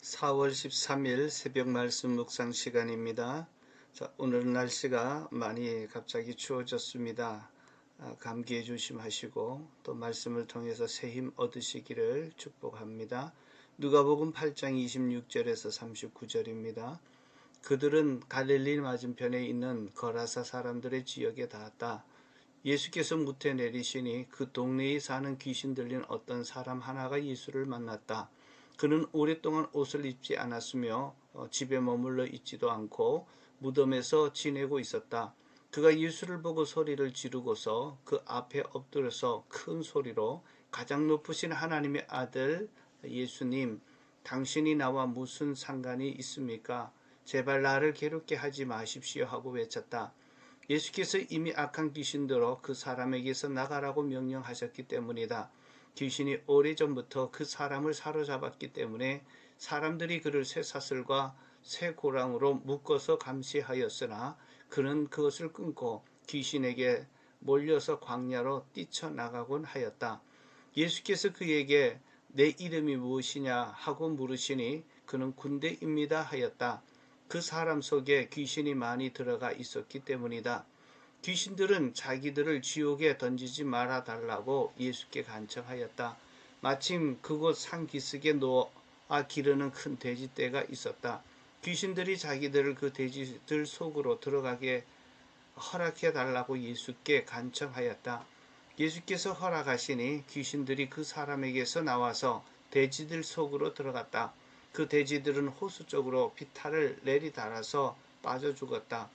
4월 13일 새벽 말씀 묵상 시간입니다. 자, 오늘은 날씨가 많이 갑자기 추워졌습니다. 감기에 조심하시고 또 말씀을 통해서 새 힘 얻으시기를 축복합니다. 누가복음 8장 26절에서 39절입니다. 그들은 갈릴리 맞은편에 있는 거라사 사람들의 지역에 닿았다. 예수께서 무태 내리시니 그 동네에 사는 귀신 들린 어떤 사람 하나가 예수를 만났다. 그는 오랫동안 옷을 입지 않았으며 집에 머물러 있지도 않고 무덤에서 지내고 있었다. 그가 예수를 보고 소리를 지르고서 그 앞에 엎드려서 큰 소리로 가장 높으신 하나님의 아들 예수님, 당신이 나와 무슨 상관이 있습니까? 제발 나를 괴롭게 하지 마십시오 하고 외쳤다. 예수께서 이미 악한 귀신들로 그 사람에게서 나가라고 명령하셨기 때문이다. 귀신이 오래전부터 그 사람을 사로잡았기 때문에 사람들이 그를 쇠사슬과 쇠고랑으로 묶어서 감시하였으나 그는 그것을 끊고 귀신에게 몰려서 광야로 뛰쳐나가곤 하였다. 예수께서 그에게 내 이름이 무엇이냐 하고 물으시니 그는 군대입니다 하였다. 그 사람 속에 귀신이 많이 들어가 있었기 때문이다. 귀신들은 자기들을 지옥에 던지지 말아 달라고 예수께 간청하였다. 마침 그곳 산 기슭에 놓아 기르는 큰 돼지떼가 있었다. 귀신들이 자기들을 그 돼지들 속으로 들어가게 허락해 달라고 예수께 간청하였다. 예수께서 허락하시니 귀신들이 그 사람에게서 나와서 돼지들 속으로 들어갔다. 그 돼지들은 호수 쪽으로 비탈을 내리달아서 빠져 죽었다.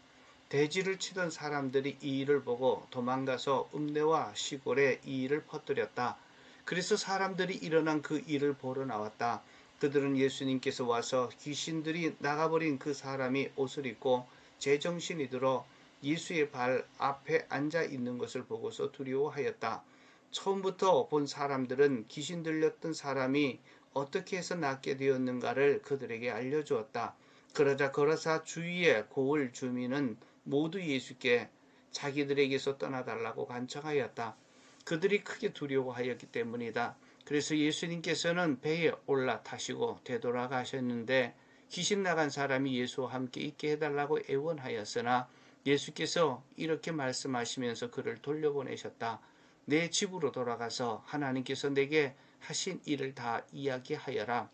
돼지를 치던 사람들이 이 일을 보고 도망가서 읍내와 시골에 이 일을 퍼뜨렸다. 그래서 사람들이 일어난 그 일을 보러 나왔다. 그들은 예수님께서 와서 귀신들이 나가버린 그 사람이 옷을 입고 제정신이 들어 예수의 발 앞에 앉아 있는 것을 보고서 두려워하였다. 처음부터 본 사람들은 귀신 들렸던 사람이 어떻게 해서 낫게 되었는가를 그들에게 알려주었다. 그러자 거라사 주위의 고을 주민은 모두 예수께 자기들에게서 떠나달라고 간청하였다. 그들이 크게 두려워하였기 때문이다. 그래서 예수님께서는 배에 올라타시고 되돌아가셨는데 귀신 나간 사람이 예수와 함께 있게 해달라고 애원하였으나 예수께서 이렇게 말씀하시면서 그를 돌려보내셨다. 내 집으로 돌아가서 하나님께서 내게 하신 일을 다 이야기하여라.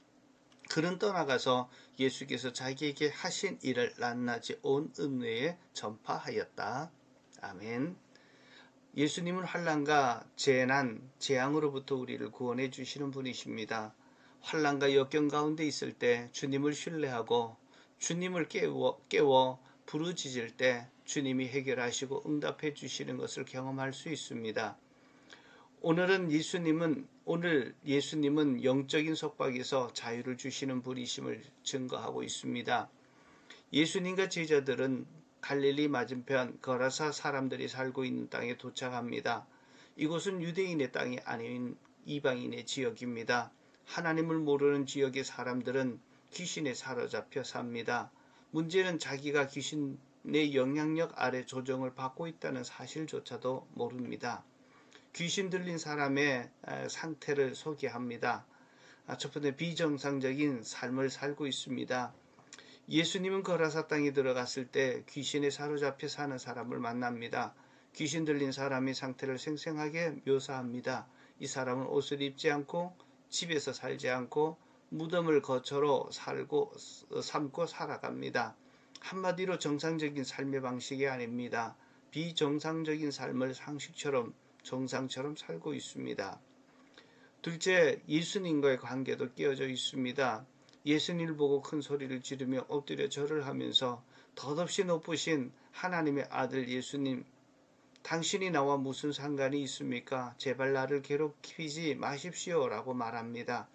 그는 떠나가서 예수께서 자기에게 하신 일을 낱낱이 온 읍내에 전파하였다. 아멘. 예수님은 환난과 재난, 재앙으로부터 우리를 구원해 주시는 분이십니다. 환난과 역경 가운데 있을 때 주님을 신뢰하고 주님을 깨워 부르짖을 때 주님이 해결하시고 응답해 주시는 것을 경험할 수 있습니다. 오늘 예수님은 영적인 속박에서 자유를 주시는 분이심을 증거하고 있습니다. 예수님과 제자들은 갈릴리 맞은편 거라사 사람들이 살고 있는 땅에 도착합니다. 이곳은 유대인의 땅이 아닌 이방인의 지역입니다. 하나님을 모르는 지역의 사람들은 귀신에 사로잡혀 삽니다. 문제는 자기가 귀신의 영향력 아래 조정을 받고 있다는 사실조차도 모릅니다. 귀신 들린 사람의 상태를 소개합니다. 첫 번째, 비정상적인 삶을 살고 있습니다. 예수님은 거라사 땅에 들어갔을 때 귀신에 사로잡혀 사는 사람을 만납니다. 귀신 들린 사람의 상태를 생생하게 묘사합니다. 이 사람은 옷을 입지 않고 집에서 살지 않고 무덤을 거처로 삼고 살아갑니다. 한마디로 정상적인 삶의 방식이 아닙니다. 비정상적인 삶을 상식처럼 정상처럼 살고 있습니다. 둘째, 예수님과의 관계도 끼어져 있습니다. 예수님을 보고 큰 소리를 지르며 엎드려 절을 하면서 덧없이 높으신 하나님의 아들 예수님, 당신이 나와 무슨 상관이 있습니까? 제발 나를 괴롭히지 마십시오 라고 말합니다.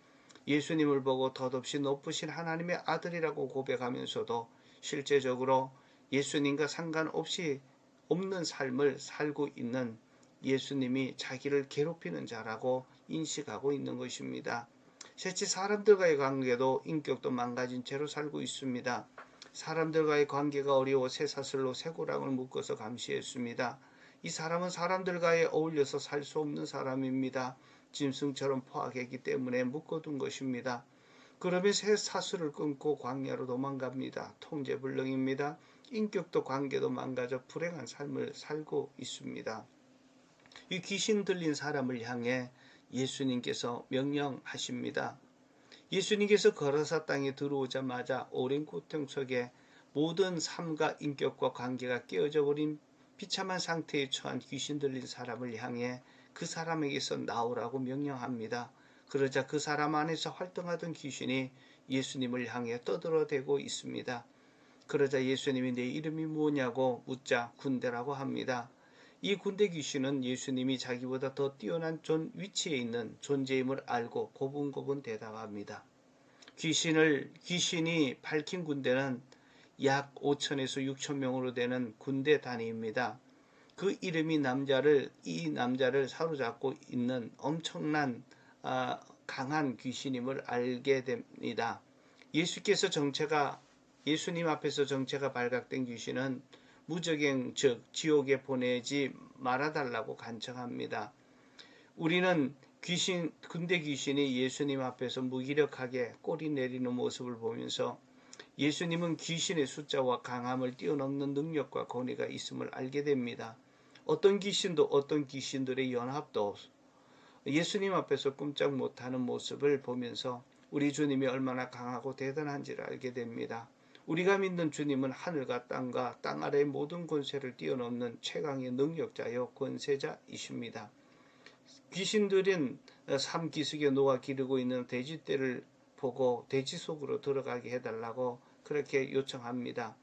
예수님을 보고 덧없이 높으신 하나님의 아들이라고 고백하면서도 실제적으로 예수님과 상관없이 없는 삶을 살고 있는 예수님이 자기를 괴롭히는 자라고 인식하고 있는 것입니다. 셋째, 사람들과의 관계도 인격도 망가진 채로 살고 있습니다. 사람들과의 관계가 어려워 쇠사슬로 쇠고랑을 묶어서 감시했습니다. 이 사람은 사람들과의 어울려서 살 수 없는 사람입니다. 짐승처럼 포악했기 때문에 묶어둔 것입니다. 그러면서 사슬을 끊고 광야로 도망갑니다. 통제불능입니다. 인격도 관계도 망가져 불행한 삶을 살고 있습니다. 이 귀신 들린 사람을 향해 예수님께서 명령하십니다. 예수님께서 거라사 땅에 들어오자마자 오랜 고통 속에 모든 삶과 인격과 관계가 깨어져 버린 비참한 상태에 처한 귀신 들린 사람을 향해 그 사람에게서 나오라고 명령합니다. 그러자 그 사람 안에서 활동하던 귀신이 예수님을 향해 떠들어대고 있습니다. 그러자 예수님이 내 이름이 뭐냐고 묻자 군대라고 합니다. 이 군대 귀신은 예수님이 자기보다 더 뛰어난 위치에 있는 존재임을 알고 고분고분 대답합니다. 귀신이 밝힌 군대는 약 5천에서 6천 명으로 되는 군대 단위입니다. 그 이름이 이 남자를 사로잡고 있는 엄청난 강한 귀신임을 알게 됩니다. 예수님 앞에서 정체가 발각된 귀신은 무적행 즉 지옥에 보내지 말아달라고 간청합니다. 우리는 군대 귀신이 예수님 앞에서 무기력하게 꼬리 내리는 모습을 보면서 예수님은 귀신의 숫자와 강함을 뛰어넘는 능력과 권위가 있음을 알게 됩니다. 어떤 귀신도 어떤 귀신들의 연합도 예수님 앞에서 꼼짝 못하는 모습을 보면서 우리 주님이 얼마나 강하고 대단한지를 알게 됩니다. 우리가 믿는 주님은 하늘과 땅 아래의 모든 권세를 뛰어넘는 최강의 능력자요 권세자이십니다. 귀신들은 삶 기슭에 녹아 기르고 있는 돼지떼를 보고 돼지 속으로 들어가게 해달라고 그렇게 요청합니다.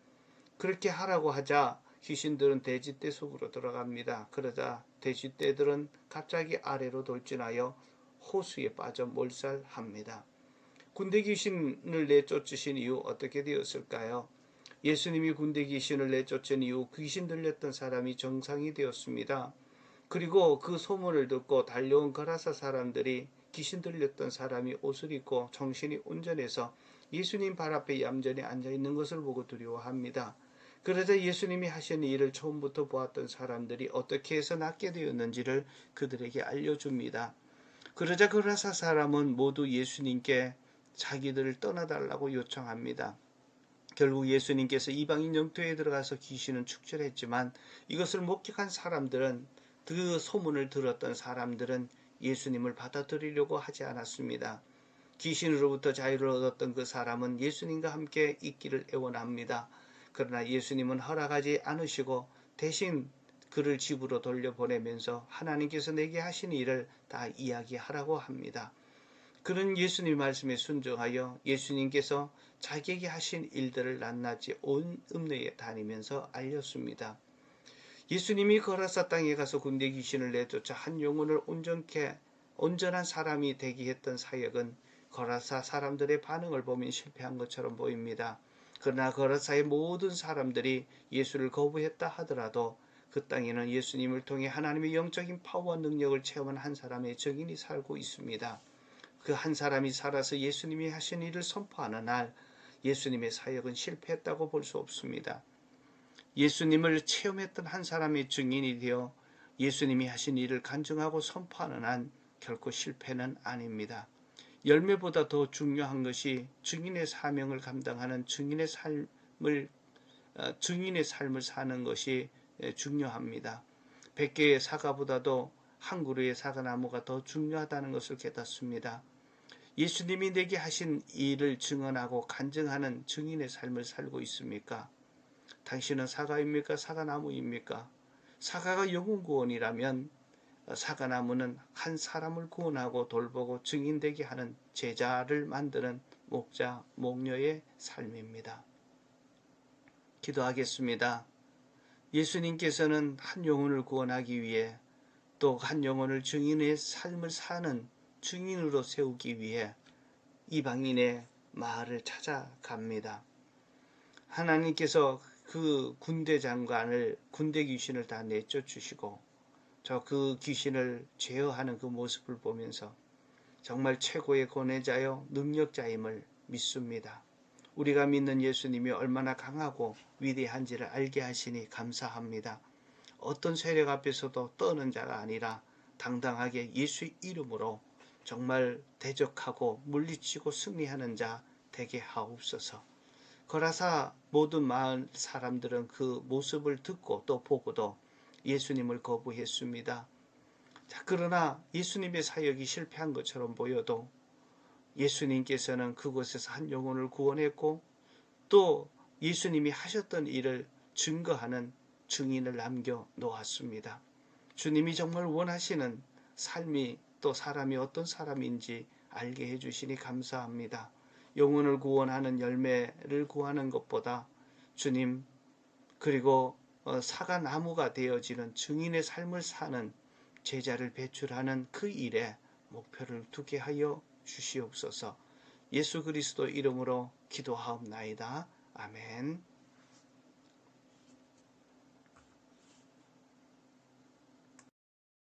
그렇게 하라고 하자 귀신들은 돼지떼 속으로 들어갑니다. 그러자 돼지떼들은 갑자기 아래로 돌진하여 호수에 빠져 몰살합니다. 군대 귀신을 내쫓으신 이후 어떻게 되었을까요? 예수님이 군대 귀신을 내쫓은 이후 귀신 들렸던 사람이 정상이 되었습니다. 그리고 그 소문을 듣고 달려온 거라사 사람들이 귀신 들렸던 사람이 옷을 입고 정신이 온전해서 예수님 발 앞에 얌전히 앉아있는 것을 보고 두려워합니다. 그러자 예수님이 하신 일을 처음부터 보았던 사람들이 어떻게 해서 낫게 되었는지를 그들에게 알려줍니다. 그러자 거라사 사람은 모두 예수님께 자기들을 떠나달라고 요청합니다. 결국 예수님께서 이방인 영토에 들어가서 귀신은 축출했지만 이것을 목격한 사람들은 그 소문을 들었던 사람들은 예수님을 받아들이려고 하지 않았습니다. 귀신으로부터 자유를 얻었던 그 사람은 예수님과 함께 있기를 애원합니다. 그러나 예수님은 허락하지 않으시고 대신 그를 집으로 돌려보내면서 하나님께서 내게 하신 일을 다 이야기하라고 합니다. 그는 예수님 말씀에 순종하여 예수님께서 자기에게 하신 일들을 낱낱이 온 읍내에 다니면서 알렸습니다. 예수님이 거라사 땅에 가서 군대 귀신을 내쫓아 한 영혼을 온전한 사람이 되게 했던 사역은 거라사 사람들의 반응을 보면 실패한 것처럼 보입니다. 그러나 거라사의 모든 사람들이 예수를 거부했다 하더라도 그 땅에는 예수님을 통해 하나님의 영적인 파워와 능력을 체험한 한 사람의 증인이 살고 있습니다. 그 한 사람이 살아서 예수님이 하신 일을 선포하는 날 예수님의 사역은 실패했다고 볼 수 없습니다. 예수님을 체험했던 한 사람의 증인이 되어 예수님이 하신 일을 간증하고 선포하는 한 결코 실패는 아닙니다. 열매보다 더 중요한 것이 증인의 사명을 감당하는 증인의 삶을 사는 것이 중요합니다. 100개의 사과보다도 한 그루의 사과나무가 더 중요하다는 것을 깨닫습니다. 예수님이 내게 하신 일을 증언하고 간증하는 증인의 삶을 살고 있습니까? 당신은 사과입니까? 사과나무입니까? 사과가 영혼 구원이라면 사과나무는 한 사람을 구원하고 돌보고 증인되게 하는 제자를 만드는 목자, 목녀의 삶입니다. 기도하겠습니다. 예수님께서는 한 영혼을 구원하기 위해 또 한 영혼을 증인의 삶을 사는 증인으로 세우기 위해 이방인의 마을을 찾아갑니다. 하나님께서 그 군대 귀신을 다 내쫓으시고 그 귀신을 제어하는 그 모습을 보면서 정말 최고의 권위자요 능력자임을 믿습니다. 우리가 믿는 예수님이 얼마나 강하고 위대한지를 알게 하시니 감사합니다. 어떤 세력 앞에서도 떠는 자가 아니라 당당하게 예수의 이름으로 정말 대적하고 물리치고 승리하는 자 되게 하옵소서. 거라사 모든 마을 사람들은 그 모습을 듣고 또 보고도 예수님을 거부했습니다. 자, 그러나 예수님의 사역이 실패한 것처럼 보여도 예수님께서는 그곳에서 한 영혼을 구원했고 또 예수님이 하셨던 일을 증거하는 증인을 남겨 놓았습니다. 주님이 정말 원하시는 삶이 또 사람이 어떤 사람인지 알게 해주시니 감사합니다. 영혼을 구원하는 열매를 구하는 것보다 주님 그리고 사과나무가 되어지는 증인의 삶을 사는 제자를 배출하는 그 일에 목표를 두게 하여 주시옵소서. 예수 그리스도 이름으로 기도하옵나이다. 아멘.